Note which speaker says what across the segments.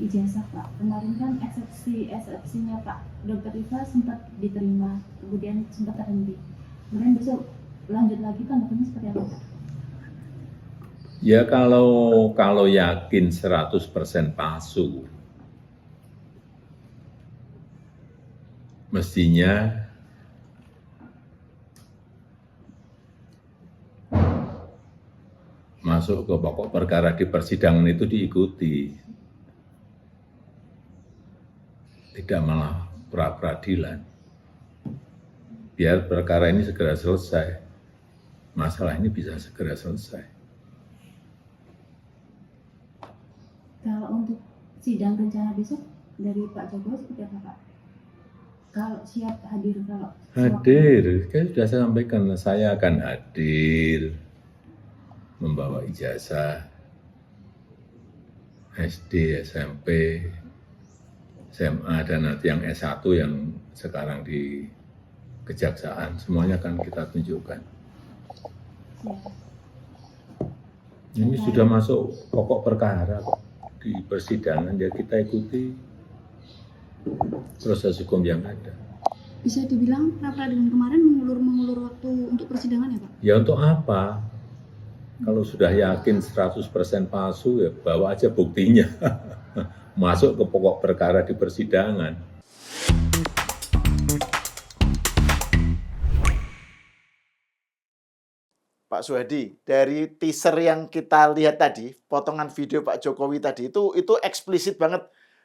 Speaker 1: ijazah Pak. Kemarin kan eksepsinya Pak Dr. Iva sempat diterima, kemudian sempat terhenti. Kemudian besok lanjut lagi, tanggapannya seperti apa Pak?
Speaker 2: Ya kalau yakin 100% palsu, mestinya masuk ke pokok perkara di persidangan itu diikuti, tidak malah pra-peradilan. Biar perkara ini segera selesai, masalah ini bisa segera selesai.
Speaker 1: Kalau untuk sidang rencana besok dari Pak Jokowi seperti apa Pak? Kalau siap hadir, kalau
Speaker 2: Hadir, kan sudah saya sampaikan, saya akan hadir membawa ijazah SD, SMP, SMA, dan nanti yang S1 yang sekarang di Kejaksaan, semuanya akan kita tunjukkan. Ini sudah masuk pokok perkara di persidangan, ya kita ikuti proses hukum yang ada.
Speaker 3: Bisa dibilang pra-peradilan kemarin mengulur waktu untuk persidangan ya Pak?
Speaker 2: Ya untuk apa? Kalau sudah yakin 100% palsu, ya bawa aja buktinya. Masuk ke pokok perkara di persidangan.
Speaker 4: Pak Suhadi, dari teaser yang kita lihat tadi, potongan video Pak Jokowi tadi itu eksplisit banget.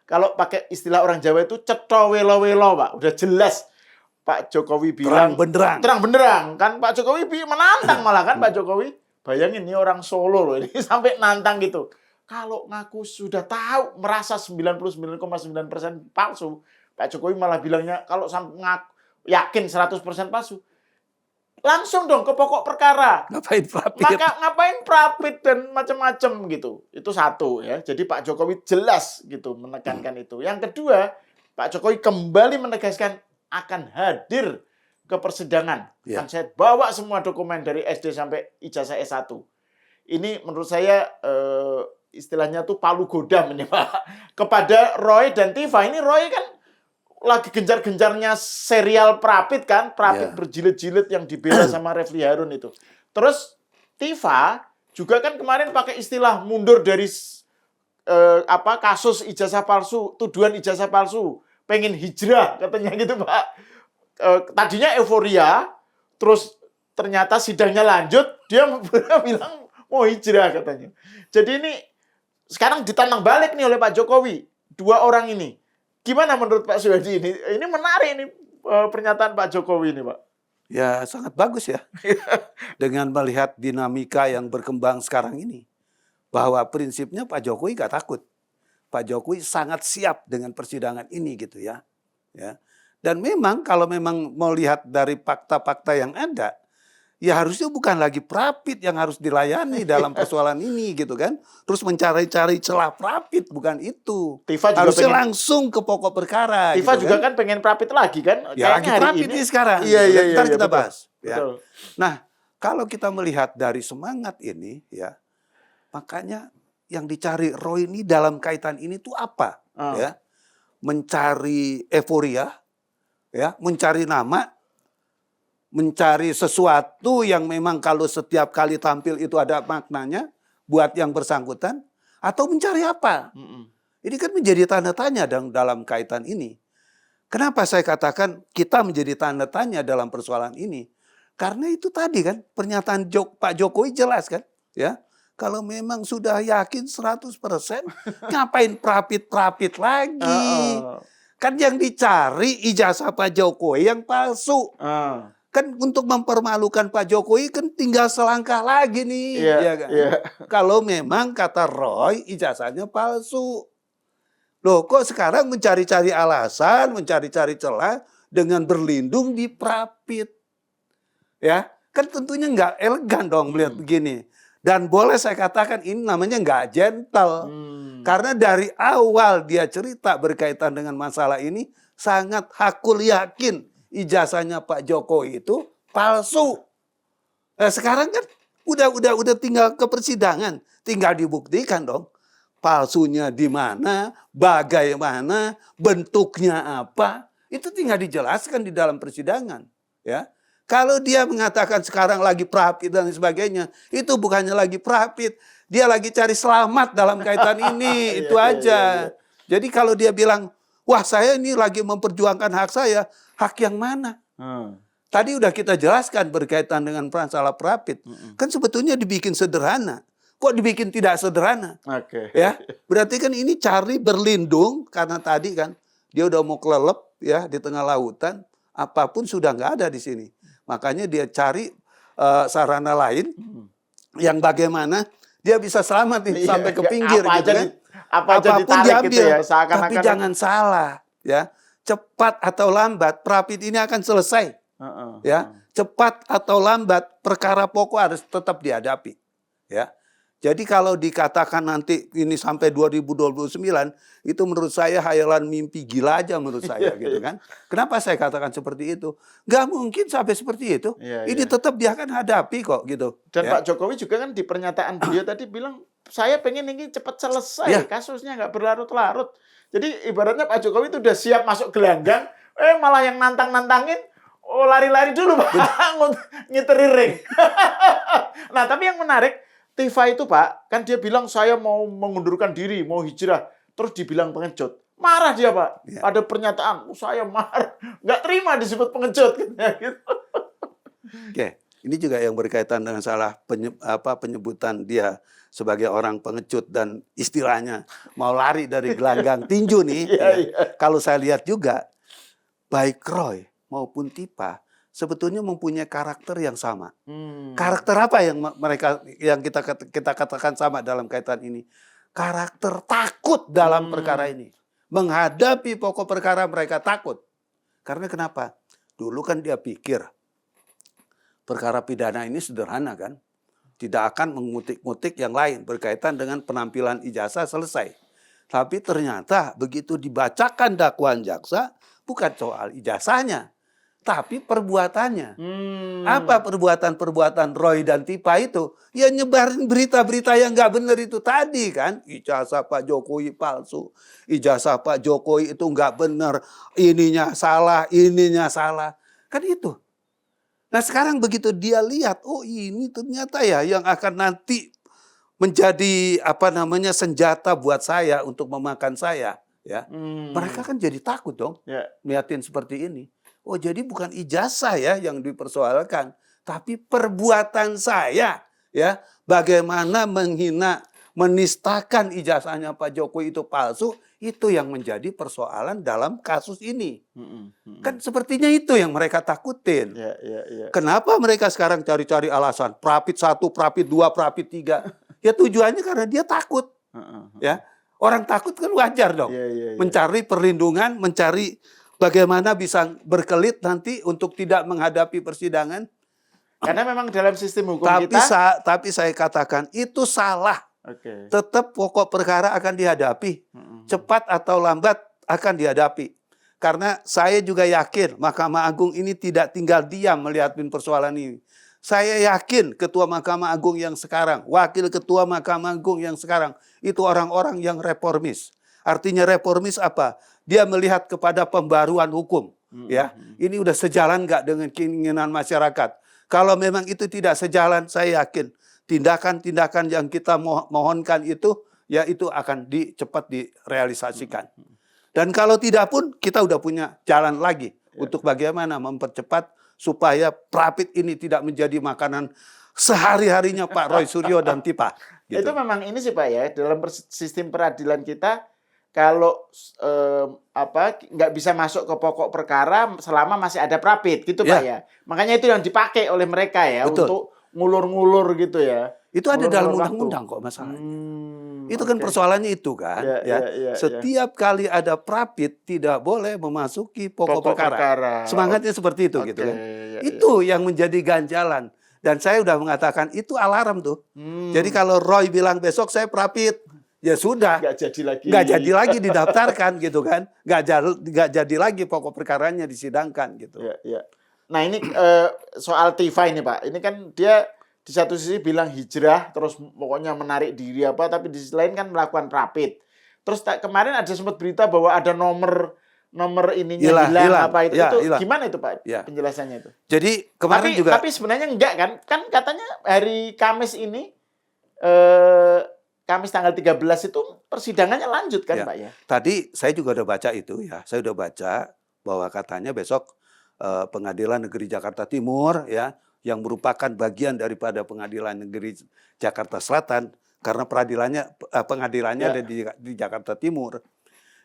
Speaker 4: Kalau pakai istilah orang Jawa itu cetha welo-welo, Pak. Udah jelas Pak Jokowi bilang terang benderang kan, Pak Jokowi menantang malah kan Pak Jokowi. Bayangin ini orang Solo loh, ini sampai nantang gitu. Kalau ngaku sudah tahu merasa 99,9% palsu, Pak Jokowi malah bilangnya kalau ngaku yakin 100% palsu. Langsung dong ke pokok perkara.
Speaker 5: Ngapain prapit?
Speaker 4: Maka ngapain prapit dan macam-macam gitu. Itu satu ya. Jadi Pak Jokowi jelas gitu menekankan itu. Yang kedua, Pak Jokowi kembali menegaskan akan hadir ke persidangan. Akan saya bawa semua dokumen dari SD sampai ijazah S1. Ini menurut saya istilahnya tuh palu godam ini Pak. Kepada Roy dan Tifa. Ini Roy kan lagi gencar-gencarnya serial prapit kan, prapit berjilid-jilid yang dibela sama Refli Harun itu. Terus Tifa juga kan kemarin pakai istilah mundur dari kasus ijazah palsu, tuduhan ijazah palsu, pengen hijrah katanya gitu Pak. Tadinya euforia, terus ternyata sidangnya lanjut, dia bilang mau hijrah katanya. Jadi ini sekarang ditantang balik nih oleh Pak Jokowi, dua orang ini. Gimana menurut Pak Suhadi ini? Ini menarik ini pernyataan Pak Jokowi ini, Pak.
Speaker 5: Ya, sangat bagus ya. Dengan melihat dinamika yang berkembang sekarang ini. Bahwa prinsipnya Pak Jokowi nggak takut. Pak Jokowi sangat siap dengan persidangan ini gitu ya. Dan memang kalau memang mau lihat dari fakta-fakta yang ada, ya harusnya bukan lagi prapit yang harus dilayani dalam persoalan ini gitu kan. Terus mencari-cari celah prapit, bukan itu.
Speaker 4: Tifa juga
Speaker 5: harusnya langsung ke pokok perkara.
Speaker 4: Tifa
Speaker 5: gitu
Speaker 4: juga
Speaker 5: kan
Speaker 4: pengen prapit lagi kan.
Speaker 5: Ya lagi prapit ini sekarang.
Speaker 4: Iya,
Speaker 5: Ntar kita
Speaker 4: betul.
Speaker 5: bahas. Ya.
Speaker 4: Betul.
Speaker 5: Nah kalau kita melihat dari semangat ini ya, makanya yang dicari Roy ini dalam kaitan ini tuh apa? Ya, mencari euforia, ya, mencari nama, mencari sesuatu yang memang kalau setiap kali tampil itu ada maknanya buat yang bersangkutan, atau mencari apa? Ini kan menjadi tanda tanya dalam kaitan ini. Kenapa saya katakan kita menjadi tanda tanya dalam persoalan ini? Karena itu tadi kan pernyataan Pak Jokowi jelas kan, ya. Kalau memang sudah yakin 100%, ngapain prapit-prapit lagi? Kan yang dicari ijazah Pak Jokowi yang palsu. Kan untuk mempermalukan Pak Jokowi kan tinggal selangkah lagi nih. Kan? Kalau memang kata Roy ijazahnya palsu. Loh kok sekarang mencari-cari alasan, mencari-cari celah dengan berlindung di prapit. Ya, kan tentunya nggak elegan dong melihat begini. Dan boleh saya katakan ini namanya nggak gentle. Karena dari awal dia cerita berkaitan dengan masalah ini sangat hakul yakin ijazahnya Pak Jokowi itu palsu. Nah, sekarang kan udah tinggal ke persidangan, tinggal dibuktikan dong. palsunya di mana, bagaimana, bentuknya apa, itu tinggal dijelaskan di dalam persidangan, ya. Kalau dia mengatakan sekarang lagi prapit dan sebagainya, itu bukannya lagi prapit, dia lagi cari selamat dalam kaitan ini, itu aja. Jadi kalau dia bilang, wah saya ini lagi memperjuangkan hak saya, hak yang mana? Tadi udah kita jelaskan berkaitan dengan masalah prapit, kan sebetulnya dibikin sederhana. Kok dibikin tidak sederhana?
Speaker 4: Oke.
Speaker 5: Ya, berarti kan ini cari berlindung karena tadi kan dia udah mau kelelep ya di tengah lautan, apapun sudah nggak ada di sini. Makanya dia cari sarana lain yang bagaimana dia bisa selamat nih sampai ke pinggir
Speaker 4: apa
Speaker 5: gitu
Speaker 4: aja
Speaker 5: kan.
Speaker 4: apa aja
Speaker 5: Apapun
Speaker 4: ditarik
Speaker 5: diambil,
Speaker 4: gitu ya, seakan-akan.
Speaker 5: tapi jangan salah ya. Cepat atau lambat prapit ini akan selesai. Ya, cepat atau lambat perkara pokok harus tetap dihadapi. Ya. Jadi kalau dikatakan nanti ini sampai 2029, itu menurut saya hayalan mimpi gila aja menurut saya gitu kan. Kenapa saya katakan seperti itu? Nggak mungkin sampai seperti itu. Ini tetap dia akan hadapi kok gitu.
Speaker 4: Dan
Speaker 5: ya.
Speaker 4: Pak Jokowi juga kan di pernyataan beliau tadi bilang, saya pengen ini cepat selesai, kasusnya nggak berlarut-larut. Jadi ibaratnya Pak Jokowi itu udah siap masuk gelanggang, malah yang nantang-nantangin, lari-lari dulu Pak, ngiteri ring. Nah tapi yang menarik, Tifa itu Pak, kan dia bilang saya mau mengundurkan diri, mau hijrah. Terus dibilang pengecut. Marah dia Pak. Ada pernyataan, saya marah. Nggak terima disebut pengecut. Gitu.
Speaker 5: Oke, ini juga yang berkaitan dengan salah penyebutan dia sebagai orang pengecut dan istilahnya mau lari dari gelanggang tinju nih. Kalau saya lihat juga, baik Roy maupun Tifa sebetulnya mempunyai karakter yang sama. Karakter apa yang kita katakan sama dalam kaitan ini? Karakter takut dalam perkara ini. Menghadapi pokok perkara mereka takut. Karena kenapa? Dulu kan dia pikir perkara pidana ini sederhana kan. Tidak akan mengutik-ngutik yang lain berkaitan dengan penampilan ijazah selesai. Tapi ternyata begitu dibacakan dakwaan jaksa bukan soal ijazahnya. Tapi perbuatannya. Apa perbuatan-perbuatan Roy dan Tifa itu? Ya nyebarin berita-berita yang nggak benar itu tadi kan. Ijazah Pak Jokowi palsu. Ijazah Pak Jokowi itu nggak benar. Ininya salah. Kan itu. Nah sekarang begitu dia lihat, oh ini ternyata ya yang akan nanti menjadi senjata buat saya untuk memakan saya. Ya, mereka kan jadi takut dong. Liatin seperti ini. Oh jadi bukan ijazah ya yang dipersoalkan, tapi perbuatan saya ya. Bagaimana menghina, menistakan ijazahnya Pak Jokowi itu palsu, itu yang menjadi persoalan dalam kasus ini. Kan sepertinya itu yang mereka takutin. Kenapa mereka sekarang cari-cari alasan prapit 1, prapit 2, prapit 3? Ya tujuannya karena dia takut. Ya, orang takut kan wajar dong. Mencari perlindungan, mencari bagaimana bisa berkelit nanti untuk tidak menghadapi persidangan.
Speaker 4: Karena memang dalam sistem hukum kita.
Speaker 5: Tapi saya katakan itu salah. Tetap pokok perkara akan dihadapi. Cepat atau lambat akan dihadapi. Karena saya juga yakin Mahkamah Agung ini tidak tinggal diam melihat persoalan ini. Saya yakin Ketua Mahkamah Agung yang sekarang, Wakil Ketua Mahkamah Agung yang sekarang, itu orang-orang yang reformis. Artinya reformis apa? Dia melihat kepada pembaruan hukum. Ya, ini udah sejalan nggak dengan keinginan masyarakat? Kalau memang itu tidak sejalan, saya yakin tindakan-tindakan yang kita mohonkan itu, ya itu akan cepat direalisasikan. Dan kalau tidak pun, kita udah punya jalan lagi untuk bagaimana mempercepat supaya prapit ini tidak menjadi makanan sehari-harinya Pak Roy Suryo dan Tifa. Gitu.
Speaker 4: Itu memang ini sih Pak ya, dalam sistem peradilan kita, kalau nggak bisa masuk ke pokok perkara selama masih ada prapit gitu Pak ya. Makanya itu yang dipakai oleh mereka ya. Betul. Untuk ngulur-ngulur gitu ya.
Speaker 5: Itu ada dalam undang-undang kok masalahnya. Itu kan persoalannya itu kan. Setiap kali ada prapit tidak boleh memasuki pokok perkara. Semangatnya seperti itu gitu kan. Itu yang menjadi ganjalan. Dan saya udah mengatakan itu alarm tuh. Jadi kalau Roy bilang besok saya prapit, ya sudah, nggak jadi lagi didaftarkan gitu kan, nggak jadi lagi pokok perkaranya disidangkan gitu.
Speaker 4: Nah ini soal Tifa ini Pak, ini kan dia di satu sisi bilang hijrah, terus pokoknya menarik diri apa, tapi di sisi lain kan melakukan rapid. Terus kemarin ada sempat berita bahwa ada nomor ininya hilang apa itu.
Speaker 5: Ya,
Speaker 4: Itu
Speaker 5: hilang.
Speaker 4: gimana itu Pak
Speaker 5: Ya.
Speaker 4: penjelasannya itu?
Speaker 5: Jadi kemarin juga
Speaker 4: Tapi sebenarnya enggak kan? Kan katanya hari Kamis ini Kamis tanggal 13 itu persidangannya lanjut kan
Speaker 5: Ya.
Speaker 4: Pak ya?
Speaker 5: tadi saya juga udah baca itu ya. Saya udah baca bahwa katanya besok Pengadilan Negeri Jakarta Timur ya, yang merupakan bagian daripada Pengadilan Negeri Jakarta Selatan, karena pengadilannya
Speaker 4: Ya.
Speaker 5: ada di Jakarta Timur.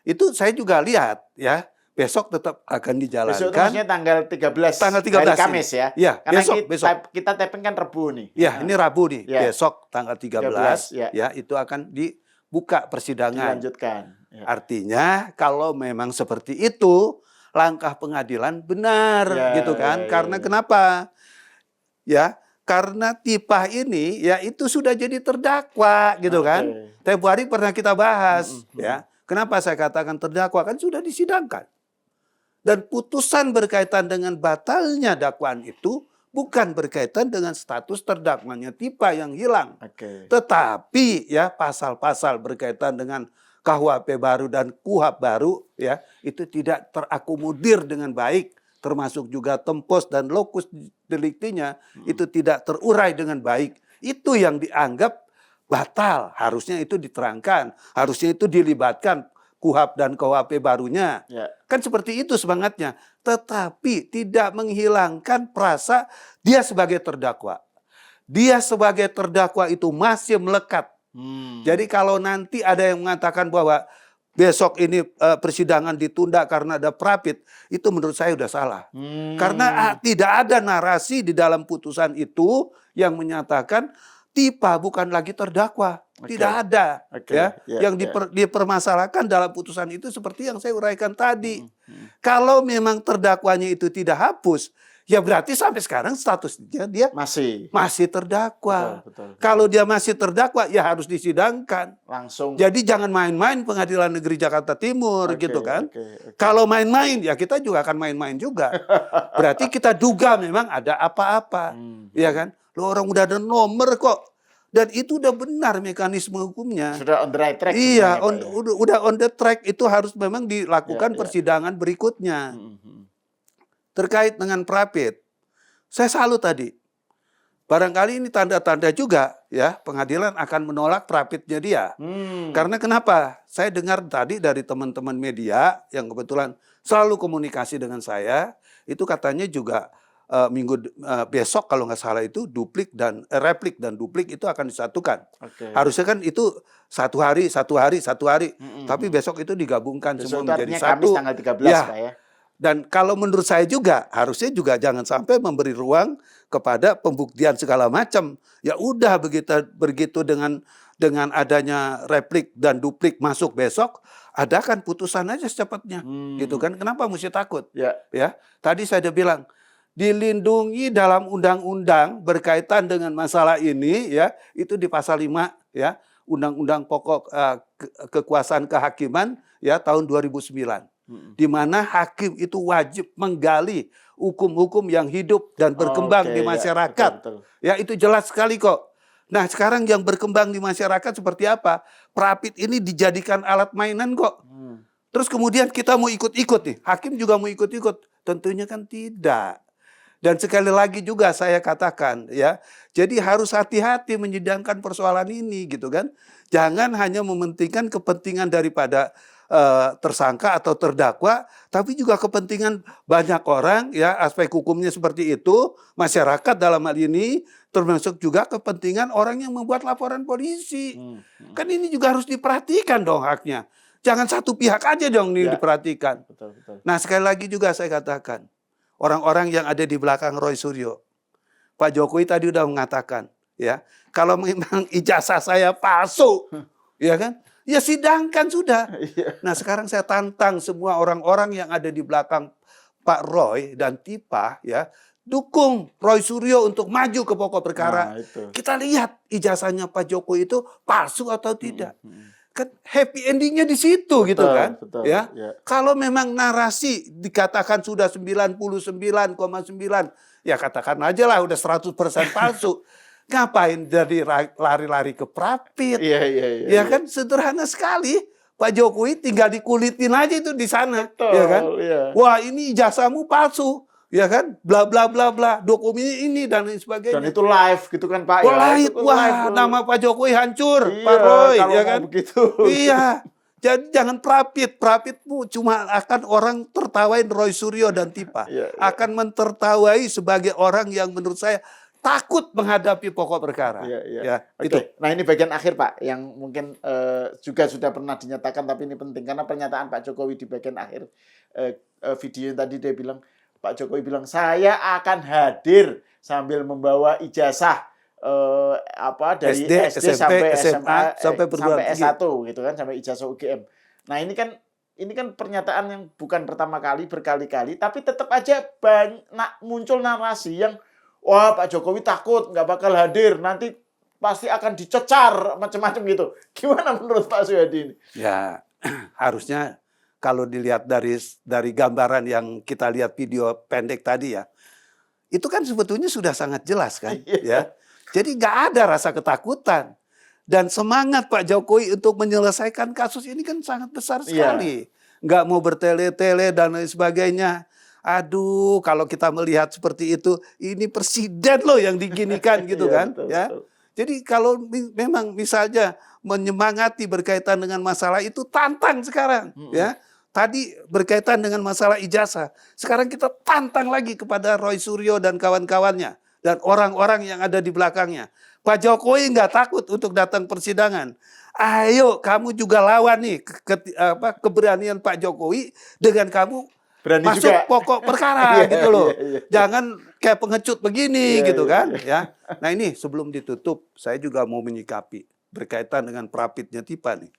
Speaker 5: Itu saya juga lihat ya, besok tetap akan
Speaker 4: Besok itu
Speaker 5: dijalankan.
Speaker 4: maksudnya tanggal 13.
Speaker 5: Tanggal 13
Speaker 4: hari Kamis ya.
Speaker 5: Ya,
Speaker 4: Karena
Speaker 5: besok.
Speaker 4: kita taping kan Rebu nih.
Speaker 5: Ya, ini Rabu nih.
Speaker 4: Ya.
Speaker 5: Besok tanggal 13
Speaker 4: ya.
Speaker 5: ya, itu akan dibuka persidangan.
Speaker 4: Dilanjutkan. Ya.
Speaker 5: Artinya kalau memang seperti itu, langkah pengadilan benar
Speaker 4: Ya,
Speaker 5: gitu kan.
Speaker 4: ya, ya,
Speaker 5: Karena
Speaker 4: ya.
Speaker 5: kenapa? Ya, karena Tipah ini ya itu sudah jadi terdakwa gitu kan.
Speaker 4: Oke.
Speaker 5: Tempo hari pernah kita bahas
Speaker 4: Mm-mm.
Speaker 5: ya. Kenapa saya katakan terdakwa? Kan sudah disidangkan. Dan putusan berkaitan dengan batalnya dakwaan itu bukan berkaitan dengan status terdakwanya Tipah yang hilang.
Speaker 4: Oke.
Speaker 5: Tetapi ya pasal-pasal berkaitan dengan KUHP baru dan KUHP baru ya itu tidak terakomodir dengan baik, termasuk juga tempos dan lokus deliktinya itu tidak terurai dengan baik. Itu yang dianggap batal, harusnya itu diterangkan, harusnya itu dilibatkan KUHP dan KUHP barunya.
Speaker 4: Ya.
Speaker 5: Kan seperti itu semangatnya, tetapi tidak menghilangkan perasa dia sebagai terdakwa. Dia sebagai terdakwa itu masih melekat. Jadi kalau nanti ada yang mengatakan bahwa besok ini persidangan ditunda karena ada prapit, itu menurut saya sudah salah. Karena tidak ada narasi di dalam putusan itu yang menyatakan Tipah bukan lagi terdakwa.
Speaker 4: Oke.
Speaker 5: Tidak ada.
Speaker 4: Oke,
Speaker 5: Ya.
Speaker 4: ya,
Speaker 5: Yang
Speaker 4: ya.
Speaker 5: dipermasalahkan dalam putusan itu seperti yang saya uraikan tadi. Kalau memang terdakwanya itu tidak hapus, ya berarti sampai sekarang statusnya dia masih terdakwa.
Speaker 4: Betul.
Speaker 5: Kalau dia masih terdakwa, ya harus disidangkan.
Speaker 4: Langsung.
Speaker 5: Jadi jangan main-main Pengadilan Negeri Jakarta Timur
Speaker 4: Oke,
Speaker 5: gitu kan.
Speaker 4: oke.
Speaker 5: Kalau main-main, ya kita juga akan main-main juga. Berarti kita duga memang ada apa-apa. Ya kan? Lo orang udah ada nomor kok. Dan itu udah benar mekanisme hukumnya.
Speaker 4: Sudah on the right track.
Speaker 5: Iya,
Speaker 4: sebenarnya, Pak, ya?
Speaker 5: udah on the track. Itu harus memang dilakukan
Speaker 4: Ya, ya.
Speaker 5: persidangan berikutnya.
Speaker 4: Mhm.
Speaker 5: Terkait dengan prapit, saya salut tadi. Barangkali ini tanda-tanda juga ya pengadilan akan menolak prapitnya dia. Karena kenapa? Saya dengar tadi dari teman-teman media yang kebetulan selalu komunikasi dengan saya, itu katanya juga besok kalau nggak salah itu replik dan duplik itu akan disatukan.
Speaker 4: Oke.
Speaker 5: Harusnya kan itu satu hari.
Speaker 4: Mhm.
Speaker 5: Tapi besok itu digabungkan
Speaker 4: Besok
Speaker 5: semua
Speaker 4: itu
Speaker 5: menjadi
Speaker 4: artinya Kamis
Speaker 5: satu.
Speaker 4: tanggal 13
Speaker 5: Ya.
Speaker 4: Pak ya.
Speaker 5: Dan kalau menurut saya juga harusnya juga jangan sampai memberi ruang kepada pembuktian segala macam. Ya udah begitu dengan adanya replik dan duplik masuk besok, adakan putusan aja secepatnya. Gitu kan. Kenapa mesti takut?
Speaker 4: Ya.
Speaker 5: Ya. Tadi saya udah bilang dilindungi dalam undang-undang berkaitan dengan masalah ini ya, itu di pasal 5 ya, Undang-Undang Pokok Kekuasaan Kehakiman ya tahun 2009. Di mana hakim itu wajib menggali hukum-hukum yang hidup dan berkembang
Speaker 4: Oke,
Speaker 5: di
Speaker 4: ya,
Speaker 5: masyarakat.
Speaker 4: betul.
Speaker 5: Ya, itu jelas sekali kok. Nah, sekarang yang berkembang di masyarakat seperti apa? Prapit ini dijadikan alat mainan kok. Terus kemudian kita mau ikut-ikut nih. Hakim juga mau ikut-ikut. Tentunya kan tidak. Dan sekali lagi juga saya katakan ya, jadi harus hati-hati menyidangkan persoalan ini gitu kan. Jangan hanya mementingkan kepentingan daripada tersangka atau terdakwa, tapi juga kepentingan banyak orang ya, aspek hukumnya seperti itu, masyarakat dalam hal ini, termasuk juga kepentingan orang yang membuat laporan polisi. Kan ini juga harus diperhatikan dong haknya. Jangan satu pihak aja dong ini
Speaker 4: Ya.
Speaker 5: diperhatikan.
Speaker 4: Betul.
Speaker 5: Nah, sekali lagi juga saya katakan, orang-orang yang ada di belakang Roy Suryo, Pak Jokowi tadi udah mengatakan, ya, kalau memang ijazah saya palsu, ya kan, ya sidangkan sudah. Nah, sekarang saya tantang semua orang-orang yang ada di belakang Pak Roy dan Tipah, ya, dukung Roy Suryo untuk maju ke pokok perkara.
Speaker 4: Nah, itu.
Speaker 5: Kita lihat ijazahnya Pak Jokowi itu palsu atau tidak. Kan happy endingnya di situ gitu kan.
Speaker 4: Betul,
Speaker 5: Ya.
Speaker 4: ya.
Speaker 5: Kalau memang narasi dikatakan sudah 99,9, ya katakan aja lah udah 100% palsu. Ngapain jadi lari-lari ke Prapit?
Speaker 4: Iya.
Speaker 5: Ya kan sederhana sekali. Pak Jokowi tinggal dikulitin aja itu di sana,
Speaker 4: Betul,
Speaker 5: ya kan?
Speaker 4: iya.
Speaker 5: Wah, ini ijazahmu palsu, ya kan? Bla bla bla bla, dokumennya ini dan lain sebagainya.
Speaker 4: Dan itu live gitu kan Pak.
Speaker 5: Oh,
Speaker 4: ya?
Speaker 5: live.
Speaker 4: Itu
Speaker 5: Wah,
Speaker 4: live.
Speaker 5: nama Pak Jokowi hancur,
Speaker 4: Iya,
Speaker 5: Pak Roy,
Speaker 4: kalau
Speaker 5: ya
Speaker 4: mau
Speaker 5: kan?
Speaker 4: begitu.
Speaker 5: Iya. Jadi jangan Prapitmu cuma akan orang tertawain Roy Suryo dan Tipa.
Speaker 4: Iya.
Speaker 5: Akan mentertawai sebagai orang yang menurut saya takut menghadapi pokok perkara.
Speaker 4: Iya.
Speaker 5: Ya,
Speaker 4: Oke,
Speaker 5: itu.
Speaker 4: nah ini bagian akhir Pak, yang mungkin juga sudah pernah dinyatakan, tapi ini penting karena pernyataan Pak Jokowi di bagian akhir video yang tadi dia bilang, Pak Jokowi bilang saya akan hadir sambil membawa ijazah dari
Speaker 5: SD,
Speaker 4: SD
Speaker 5: SMP,
Speaker 4: sampai
Speaker 5: SMA, sampai perguruan tinggi.
Speaker 4: S1 gitu kan, sampai ijazah UGM. Nah ini kan pernyataan yang bukan pertama kali, berkali-kali, tapi tetap aja muncul narasi yang wah Pak Jokowi takut nggak bakal hadir, nanti pasti akan dicecar macam-macam gitu. Gimana menurut Pak Suyadi ini?
Speaker 5: Ya, harusnya kalau dilihat dari gambaran yang kita lihat video pendek tadi ya, itu kan sebetulnya sudah sangat jelas kan, ya. Jadi nggak ada rasa ketakutan dan semangat Pak Jokowi untuk menyelesaikan kasus ini kan sangat besar sekali. Nggak mau bertele-tele dan lain sebagainya. Aduh, kalau kita melihat seperti itu, ini presiden loh yang diginikan gitu kan,
Speaker 4: betul,
Speaker 5: ya.
Speaker 4: betul.
Speaker 5: Jadi kalau memang misalnya menyemangati berkaitan dengan masalah itu, tantang sekarang, ya. Tadi berkaitan dengan masalah ijazah, sekarang kita tantang lagi kepada Roy Suryo dan kawan-kawannya dan orang-orang yang ada di belakangnya. Pak Jokowi nggak takut untuk datang persidangan. Ayo, kamu juga lawan nih keberanian Pak Jokowi dengan kamu
Speaker 4: Berani
Speaker 5: masuk
Speaker 4: juga.
Speaker 5: pokok perkara gitu loh.
Speaker 4: Iya.
Speaker 5: Jangan kayak pengecut begini
Speaker 4: Iya,
Speaker 5: gitu
Speaker 4: iya,
Speaker 5: kan, ya. Nah, ini sebelum ditutup, saya juga mau menyikapi berkaitan dengan Prapitnya Tipa nih.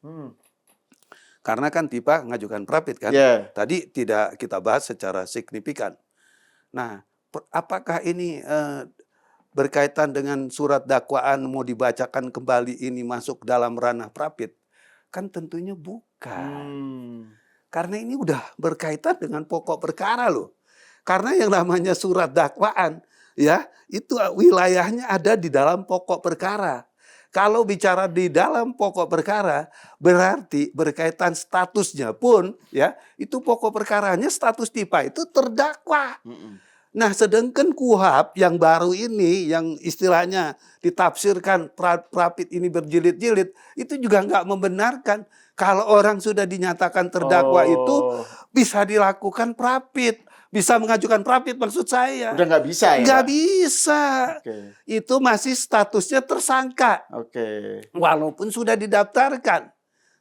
Speaker 5: Karena kan Tipa ngajukan Prapit kan.
Speaker 4: Iya.
Speaker 5: Tadi tidak kita bahas secara signifikan. Nah, apakah ini berkaitan dengan surat dakwaan mau dibacakan kembali ini masuk dalam ranah Prapit? Kan tentunya bukan. Karena ini udah berkaitan dengan pokok perkara loh. Karena yang namanya surat dakwaan, ya, itu wilayahnya ada di dalam pokok perkara. Kalau bicara di dalam pokok perkara, berarti berkaitan statusnya pun, ya, itu pokok perkaranya status Tipa itu terdakwa. Nah, sedangkan KUHP yang baru ini, yang istilahnya ditafsirkan Prapit ini berjilid-jilid, itu juga nggak membenarkan. Kalau orang sudah dinyatakan terdakwa itu bisa dilakukan Prapit. Bisa mengajukan Prapit maksud saya.
Speaker 4: Udah nggak bisa ya?
Speaker 5: Nggak
Speaker 4: Pak?
Speaker 5: bisa.
Speaker 4: Oke.
Speaker 5: Itu masih statusnya tersangka.
Speaker 4: Oke.
Speaker 5: Walaupun sudah didaftarkan.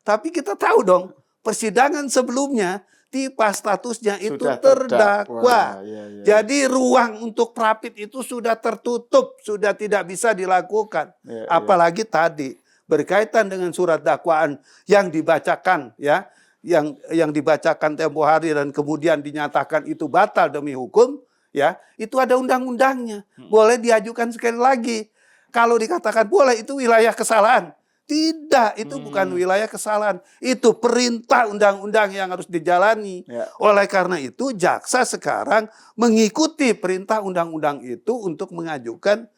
Speaker 5: Tapi kita tahu dong, persidangan sebelumnya Tipa statusnya itu
Speaker 4: Sudah
Speaker 5: terdakwa.
Speaker 4: Iya.
Speaker 5: Jadi ruang untuk Prapit itu sudah tertutup, sudah tidak bisa dilakukan.
Speaker 4: Iya.
Speaker 5: Apalagi tadi berkaitan dengan surat dakwaan yang dibacakan, ya, yang dibacakan tempo hari dan kemudian dinyatakan itu batal demi hukum, ya, itu ada undang-undangnya. Boleh diajukan sekali lagi. Kalau dikatakan boleh, itu wilayah kesalahan. Tidak, itu bukan wilayah kesalahan. Itu perintah undang-undang yang harus dijalani.
Speaker 4: Ya.
Speaker 5: Oleh karena itu, jaksa sekarang mengikuti perintah undang-undang itu untuk mengajukan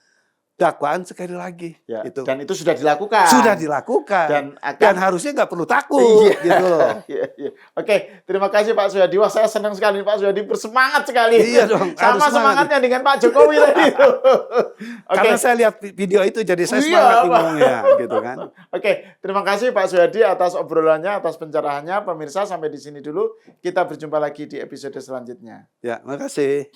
Speaker 5: dakwaan sekali lagi.
Speaker 4: Ya.
Speaker 5: Itu.
Speaker 4: Dan itu sudah dilakukan.
Speaker 5: Sudah dilakukan. Dan harusnya nggak perlu takut.
Speaker 4: Iya.
Speaker 5: Gitu loh.
Speaker 4: Iya. Oke, terima kasih Pak Suyadi. Wah, saya senang sekali Pak Suyadi bersemangat sekali.
Speaker 5: Iya dong, harus
Speaker 4: Sama
Speaker 5: semangat.
Speaker 4: semangatnya dengan Pak Jokowi tadi itu. Oke.
Speaker 5: Karena saya lihat video itu jadi saya
Speaker 4: Iya,
Speaker 5: semangat
Speaker 4: Pak.
Speaker 5: ngomongnya. Gitu kan.
Speaker 4: Oke, terima kasih Pak Suyadi atas obrolannya, atas pencerahannya. Pemirsa, sampai di sini dulu. Kita berjumpa lagi di episode selanjutnya.
Speaker 5: Ya, makasih.